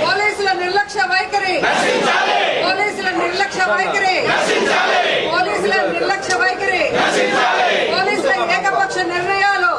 పోలీసుల నిర్లక్ష్య వైఖరి, పోలీసుల నిర్లక్ష్య వైఖరి, పోలీసుల నిర్లక్ష్య వైఖరి, పోలీసుల ఏకపక్ష నిర్ణయాలు,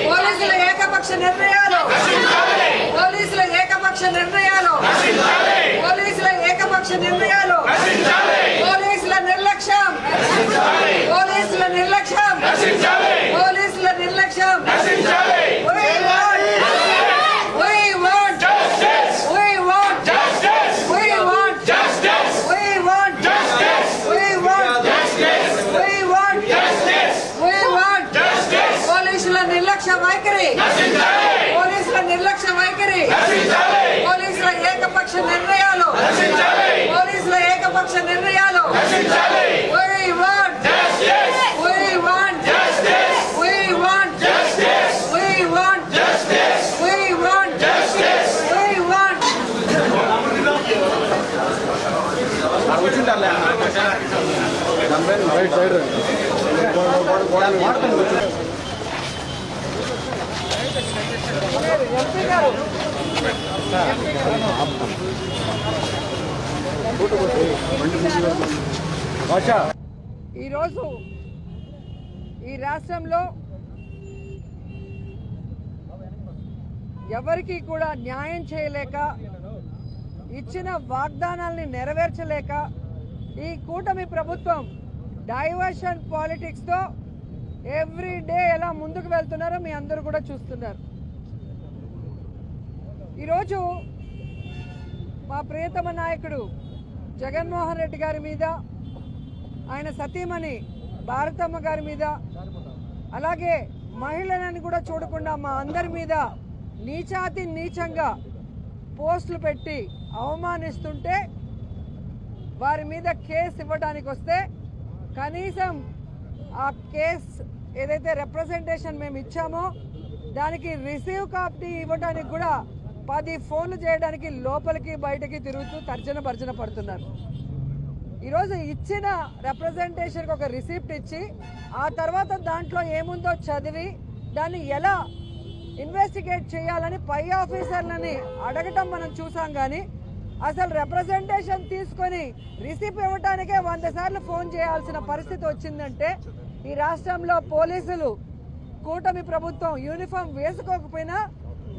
పోలీసుల ఏకపక్ష నిర్ణయాలు, పోలీసుల ఏకపక్ష నిర్ణయాలు, పోలీసుల ఏకపక్ష నిర్ణయాలు, పోలీసుల నిర్లక్ష్యం, పోలీసుల నిర్లక్ష్యం, పోలీసుల నిర్లక్ష్యం. నిర్లక్ష్య వైఖరి, పోలీసుల నిర్లక్ష్య వైఖరి, పోలీసుల ఏకపక్ష నిర్ణయాలు, పోలీసుల ఏకపక్ష నిర్ణయాలు. ఈరోజు ఈ రాష్ట్రంలో ఎవరికి కూడా న్యాయం చేయలేక, ఇచ్చిన వాగ్దానాల్ని నెరవేర్చలేక ఈ కూటమి ప్రభుత్వం డైవర్షన్ పాలిటిక్స్ తో ఎవ్రీ డే ఎలా ముందుకు వెళ్తున్నారో మీ అందరూ కూడా చూస్తున్నారు. ఈరోజు మా ప్రియతమ నాయకుడు జగన్మోహన్ రెడ్డి గారి మీద, ఆయన సతీమణి భారతమ్మ గారి మీద, అలాగే మహిళలను కూడా చూడకుండా మా అందరి మీద నీచాతి నీచంగా పోస్టులు పెట్టి అవమానిస్తుంటే వారి మీద కేసు ఇవ్వడానికి వస్తే కనీసం ఆ కేసు ఏదైతే రిప్రజెంటేషన్ మేము ఇచ్చామో దానికి రిసీవ్ కాపీ ఇవ్వడానికి కూడా 10 ఫోన్లు చేయడానికి లోపలికి బయటకి తిరుగుతూ తర్జన భర్జన పడుతున్నారు. ఈరోజు ఇచ్చిన రిప్రజెంటేషన్కి ఒక రిసిప్ట్ ఇచ్చి ఆ తర్వాత దాంట్లో ఏముందో చదివి దాన్ని ఎలా ఇన్వెస్టిగేట్ చేయాలని పై ఆఫీసర్లని అడగటం మనం చూసాం. కానీ అసలు రిప్రజెంటేషన్ తీసుకొని రిసిప్ట్ ఇవ్వడానికే 100 సార్లు ఫోన్ చేయాల్సిన పరిస్థితి వచ్చిందంటే ఈ రాష్ట్రంలో పోలీసులు కూటమి ప్రభుత్వం యూనిఫామ్ వేసుకోకపోయినా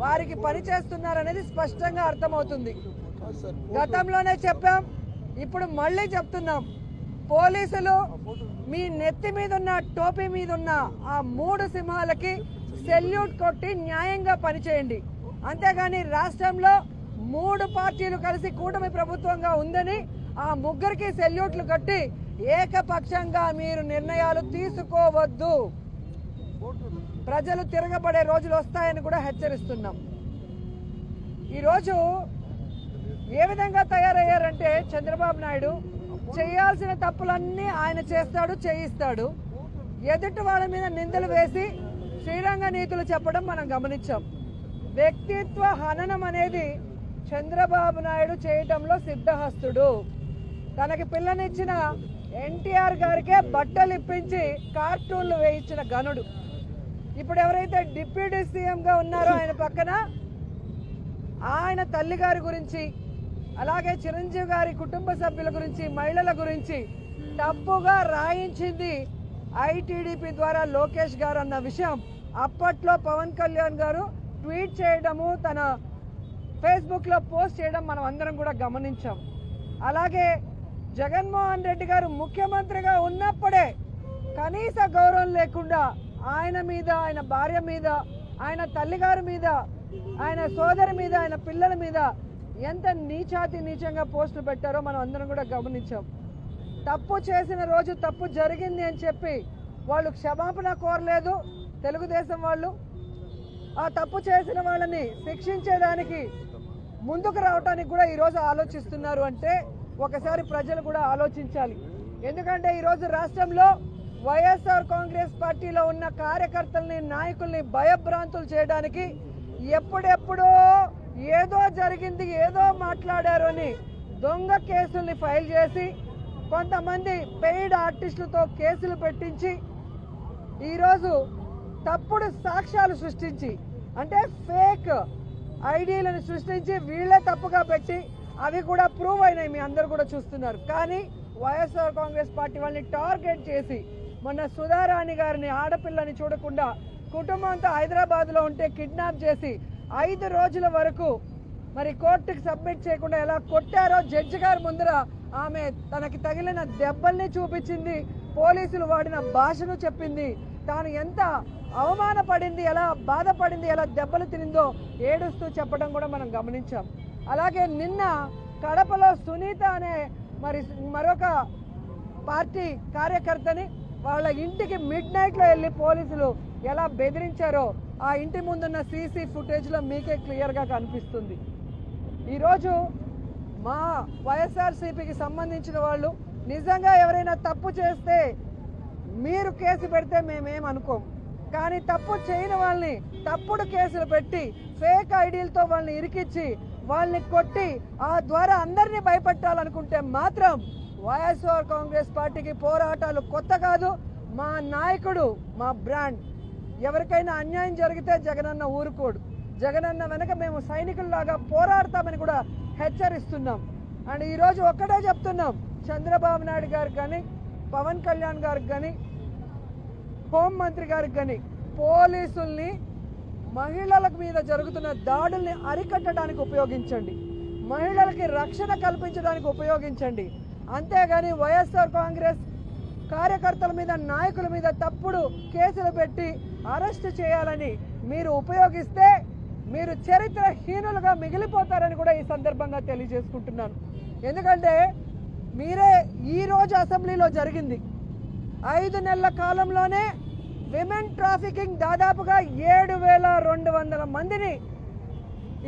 వారికి పని చేస్తున్నారనేది స్పష్టంగా అర్థమవుతుంది. గతంలోనే చెప్పాం, ఇప్పుడు మళ్ళీ చెప్తున్నాం, పోలీసులు మీ నెత్తి మీద ఉన్న టోపీ మీద ఉన్న ఆ 3 సింహాలకి సెల్యూట్ కొట్టి న్యాయంగా పనిచేయండి. అంతేగాని రాష్ట్రంలో 3 పార్టీలు కలిసి కూటమి ప్రభుత్వంగా ఉందని ఆ 3కి సెల్యూట్లు కట్టి ఏకపక్షంగా మీరు నిర్ణయాలు తీసుకోవద్దు. ప్రజలు తిరగబడే రోజులు వస్తాయని కూడా హెచ్చరిస్తున్నాం. ఈరోజు ఏ విధంగా తయారయ్యారంటే చంద్రబాబు నాయుడు చేయాల్సిన తప్పులన్నీ ఆయన చేస్తాడు, చేయిస్తాడు. ఎదుటి వాళ్ళ మీద నిందలు వేసి శ్రీరంగ నీతులు చెప్పడం మనం గమనించాం. వ్యక్తిత్వ హననం అనేది చంద్రబాబు నాయుడు చేయటంలో సిద్ధహస్తుడు. తనకి పిల్లనిచ్చిన ఎన్టీఆర్ గారికే బట్టలు ఇప్పించి కార్టూన్లు వేయించిన గనుడు. ఇప్పుడు ఎవరైతే డిప్యూటీ సీఎంగా ఉన్నారో ఆయన పక్కన ఆయన తల్లి గారి గురించి, అలాగే చిరంజీవి గారి కుటుంబ సభ్యుల గురించి, మహిళల గురించి తప్పుగా రాయించింది ఐటీడీపీ ద్వారా లోకేష్ గారు అన్న విషయం అప్పట్లో పవన్ కళ్యాణ్ గారు ట్వీట్ చేయడము, తన ఫేస్బుక్లో పోస్ట్ చేయడం మనం అందరం కూడా గమనించాం. అలాగే జగన్మోహన్ రెడ్డి గారు ముఖ్యమంత్రిగా ఉన్నప్పుడే కనీస గౌరవం లేకుండా ఆయన మీద, ఆయన భార్య మీద, ఆయన తల్లిగారి మీద, ఆయన సోదరి మీద, ఆయన పిల్లల మీద ఎంత నీచాతి నీచంగా పోస్టులు పెట్టారో మనం అందరం కూడా గమనించాం. తప్పు చేసిన రోజు తప్పు జరిగింది అని చెప్పి వాళ్ళు క్షమాపణ కోరలేదు తెలుగుదేశం వాళ్ళు. ఆ తప్పు చేసిన వాళ్ళని శిక్షించేదానికి ముందుకు రావడానికి కూడా ఈరోజు ఆలోచిస్తున్నారు అంటే ఒకసారి ప్రజలు కూడా ఆలోచించాలి. ఎందుకంటే ఈరోజు రాష్ట్రంలో వైఎస్ఆర్ కాంగ్రెస్ పార్టీలో ఉన్న కార్యకర్తల్ని నాయకుల్ని భయభ్రాంతులు చేయడానికి ఎప్పుడెప్పుడో ఏదో జరిగింది ఏదో మాట్లాడారు అని దొంగ కేసుల్ని ఫైల్ చేసి కొంతమంది పెయిడ్ ఆర్టిస్టులతో కేసులు పెట్టించి ఈరోజు తప్పుడు సాక్ష్యాలు సృష్టించి అంటే ఫేక్ ఐడీలను సృష్టించి వీళ్ళే తప్పుగా పెట్టి అవి కూడా ప్రూవ్ అయినాయి, మీ అందరు కూడా చూస్తున్నారు. కానీ వైఎస్ఆర్ కాంగ్రెస్ పార్టీ వాళ్ళని టార్గెట్ చేసి మొన్న సుధారాణి గారిని ఆడపిల్లని చూడకుండా కుటుంబంతో హైదరాబాద్లో ఉంటే కిడ్నాప్ చేసి 5 రోజుల వరకు మరి కోర్టుకి సబ్మిట్ చేయకుండా ఎలా కొట్టారో జడ్జి గారి ముందర ఆమె తనకి తగిలిన దెబ్బల్ని చూపించింది, పోలీసులు వాడిన భాషను చెప్పింది, తాను ఎంత అవమానపడింది, ఎలా బాధపడింది, ఎలా దెబ్బలు తినిందో ఏడుస్తూ చెప్పడం కూడా మనం గమనించాం. అలాగే నిన్న కడపలో సునీత అనే మరొక పార్టీ కార్యకర్తని వాళ్ళ ఇంటికి మిడ్-నైట్లో వెళ్ళి పోలీసులు ఎలా బెదిరించారో ఆ ఇంటి ముందున్న సీసీ ఫుటేజ్లో మీకే క్లియర్గా కనిపిస్తుంది. ఈరోజు మా వైఎస్ఆర్సీపీకి సంబంధించిన వాళ్ళు నిజంగా ఎవరైనా తప్పు చేస్తే మీరు కేసు పెడితే మేమేమనుకోం, కానీ తప్పు చేయని వాళ్ళని తప్పుడు కేసులు పెట్టి ఫేక్ ఐడీలతో వాళ్ళని ఇరికిచ్చి వాళ్ళని కొట్టి ఆ ద్వారా అందరినీ భయపెట్టాలనుకుంటే మాత్రం వైఎస్ఆర్ కాంగ్రెస్ పార్టీకి పోరాటాలు కొత్త కాదు. మా నాయకుడు, మా బ్రాండ్. ఎవరికైనా అన్యాయం జరిగితే జగనన్న ఊరుకోడు. జగనన్న వెనక మేము సైనికుల్లాగా పోరాడతామని కూడా హెచ్చరిస్తున్నాం. అండ్ ఈరోజు ఒక్కటే చెప్తున్నాం, చంద్రబాబు నాయుడు గారికి కానీ, పవన్ కళ్యాణ్ గారికి కానీ, హోంమంత్రి గారికి కానీ పోలీసుల్ని మహిళల మీద జరుగుతున్న దాడుల్ని అరికట్టడానికి ఉపయోగించండి, మహిళలకి రక్షణ కల్పించడానికి ఉపయోగించండి. అంతేగాని వైఎస్ఆర్ కాంగ్రెస్ కార్యకర్తల మీద, నాయకుల మీద తప్పుడు కేసులు పెట్టి అరెస్టు చేయాలని మీరు ఉపయోగిస్తే మీరు చరిత్రహీనులుగా మిగిలిపోతారని కూడా ఈ సందర్భంగా తెలియజేసుకుంటున్నాను. ఎందుకంటే మీరే ఈరోజు అసెంబ్లీలో జరిగింది 5 నెలల కాలంలోనే విమెన్ ట్రాఫికింగ్ దాదాపుగా 7,200 మందిని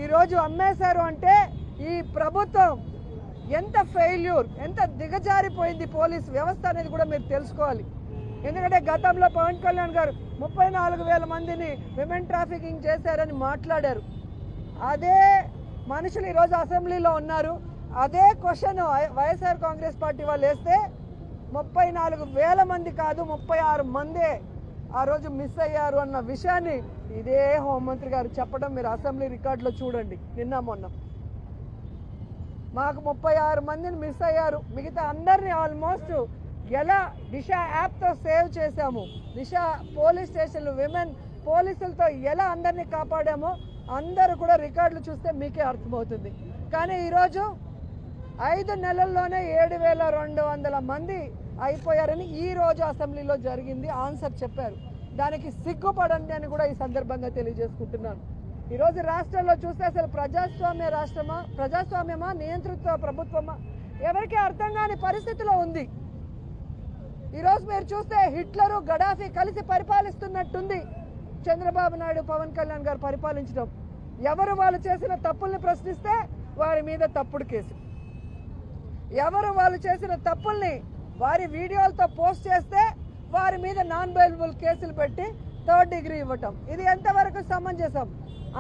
ఈరోజు అమ్మేశారు. అంటే ఈ ప్రభుత్వం ఎంత ఫెయిల్యూర్, ఎంత దిగజారిపోయింది పోలీస్ వ్యవస్థ అనేది కూడా మీరు తెలుసుకోవాలి. ఎందుకంటే గతంలో పవన్ కళ్యాణ్ గారు 34,000 మందిని విమెన్ ట్రాఫికింగ్ చేశారని మాట్లాడారు. అదే మనుషులు ఈరోజు అసెంబ్లీలో ఉన్నారు. అదే క్వశ్చన్ వైఎస్ఆర్ కాంగ్రెస్ పార్టీ వాళ్ళు వేస్తే 34,000 మంది కాదు 36 మందే ఆ రోజు మిస్ అయ్యారు అన్న విషయాన్ని ఇదే హోంమంత్రి గారు చెప్పడం మీరు అసెంబ్లీ రికార్డులో చూడండి. నిన్న మొన్న మాకు 36 మందిని మిస్ అయ్యారు, మిగతా అందరినీ ఆల్మోస్ట్ ఎలా దిశ యాప్తో సేవ్ చేశాము, దిశ పోలీస్ స్టేషన్లు విమెన్ పోలీసులతో ఎలా అందరినీ కాపాడామో అందరూ కూడా రికార్డులు చూస్తే మీకే అర్థమవుతుంది. కానీ ఈరోజు 5 నెలల్లోనే 7,200 మంది అయిపోయారని ఈరోజు అసెంబ్లీలో జరిగింది ఆన్సర్ చెప్పారు. దానికి సిగ్గుపడండి అని కూడా ఈ సందర్భంగా తెలియజేసుకుంటున్నాను. ఈరోజు రాష్ట్రంలో చూస్తే అసలు ప్రజాస్వామ్య రాష్ట్రమా, ప్రజాస్వామ్యమా, నియంత్రిత ప్రభుత్వమా ఎవరికీ అర్థం కాని పరిస్థితిలో ఉంది. ఈరోజు మీరు చూస్తే హిట్లరు, గడాఫీ కలిసి పరిపాలిస్తున్నట్టుంది చంద్రబాబు నాయుడు, పవన్ కళ్యాణ్ గారు పరిపాలించడం. ఎవరు వాళ్ళు చేసిన తప్పుల్ని ప్రశ్నిస్తే వారి మీద తప్పుడు కేసు, ఎవరు వాళ్ళు చేసిన తప్పుల్ని వారి వీడియోలతో పోస్ట్ చేస్తే వారి మీద నాన్ బెయిలబుల్ కేసులు పెట్టి 3rd డిగ్రీ ఇవ్వటం. ఇది ఎంతవరకు సమంజసం?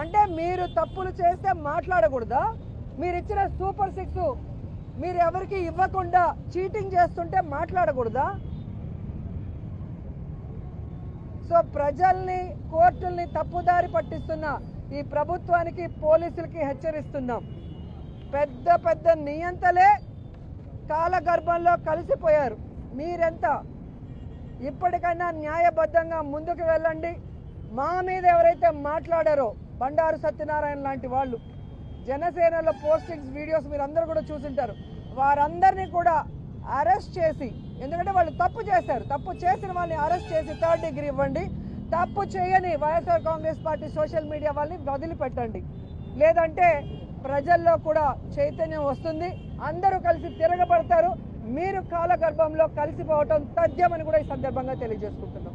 అంటే మీరు తప్పులు చేస్తే మాట్లాడకూడదా? మీరు ఇచ్చిన సూపర్ 6 మీరు ఎవరికి ఇవ్వకుండా చీటింగ్ చేస్తుంటే మాట్లాడకూడదా? సో ప్రజల్ని, కోర్టుల్ని తప్పుదారి పట్టిస్తున్న ఈ ప్రభుత్వానికి, పోలీసులకి హెచ్చరిస్తున్నాం. పెద్ద పెద్ద నియంతలే కాలగర్భంలో కలిసిపోయారు. మీరెంత? ఇప్పటికైనా న్యాయబద్ధంగా ముందుకు వెళ్ళండి. మా మీద ఎవరైతే మాట్లాడారో బండారు సత్యనారాయణ లాంటి వాళ్ళు, జనసేనలో పోస్టింగ్స్ వీడియోస్ మీరు అందరూ కూడా చూసింటారు, వారందరినీ కూడా అరెస్ట్ చేసి, ఎందుకంటే వాళ్ళు తప్పు చేశారు, తప్పు చేసిన వాళ్ళని అరెస్ట్ చేసి 3rd డిగ్రీ ఇవ్వండి. తప్పు చేయని YSR Congress party social media వాళ్ళని వదిలిపెట్టండి. లేదంటే ప్రజల్లో కూడా చైతన్యం వస్తుంది, అందరూ కలిసి తిరగబడతారు. మీరు కాలగర్భంలో కలిసిపోవటం తథ్యమని కూడా ఈ సందర్భంగా తెలియజేసుకుంటున్నాం.